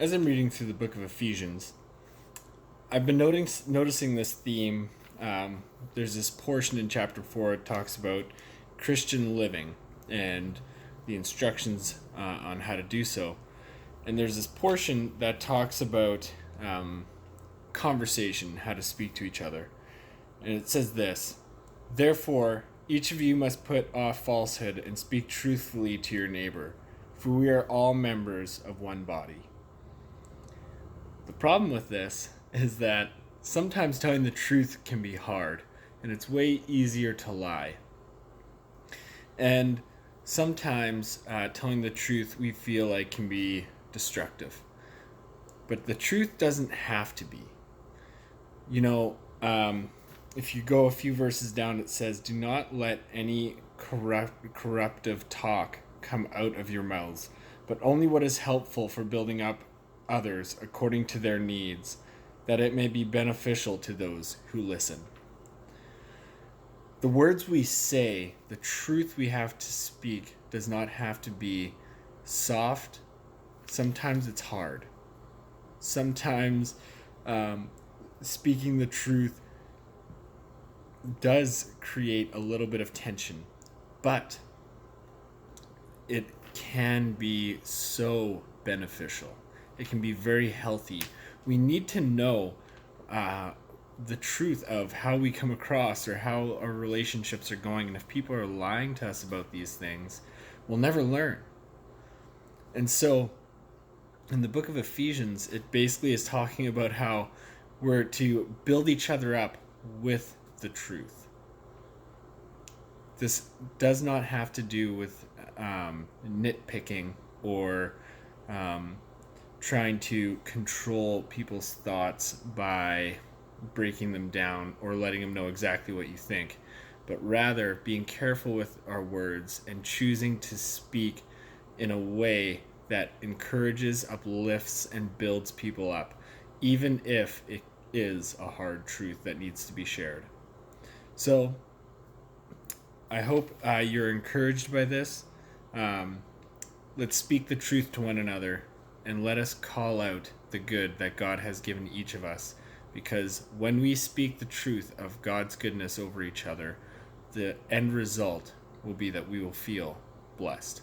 As I'm reading through the book of Ephesians, I've been noticing this theme. There's this portion in chapter 4. It talks about Christian living and the instructions on how to do so. And there's this portion that talks about conversation, how to speak to each other. And it says this: "Therefore, each of you must put off falsehood and speak truthfully to your neighbor, for we are all members of one body." The problem with this is that sometimes telling the truth can be hard, and it's way easier to lie. And sometimes telling the truth we feel like can be destructive. But the truth doesn't have to be. You know, if you go a few verses down, it says, "Do not let any corruptive talk come out of your mouths, but only what is helpful for building up others according to their needs, that it may be beneficial to those who listen." The words we say, the truth we have to speak, does not have to be soft. Sometimes it's hard. Sometimes speaking the truth does create a little bit of tension, but it can be so beneficial. It can be very healthy. We need to know the truth of how we come across or how our relationships are going. And if people are lying to us about these things, we'll never learn. And so in the book of Ephesians, it basically is talking about how we're to build each other up with the truth. This does not have to do with nitpicking or trying to control people's thoughts by breaking them down or letting them know exactly what you think, but rather being careful with our words and choosing to speak in a way that encourages, uplifts, and builds people up, even if it is a hard truth that needs to be shared. So I hope you're encouraged by this. Let's speak the truth to one another, and let us call out the good that God has given each of us, because when we speak the truth of God's goodness over each other, the end result will be that we will feel blessed.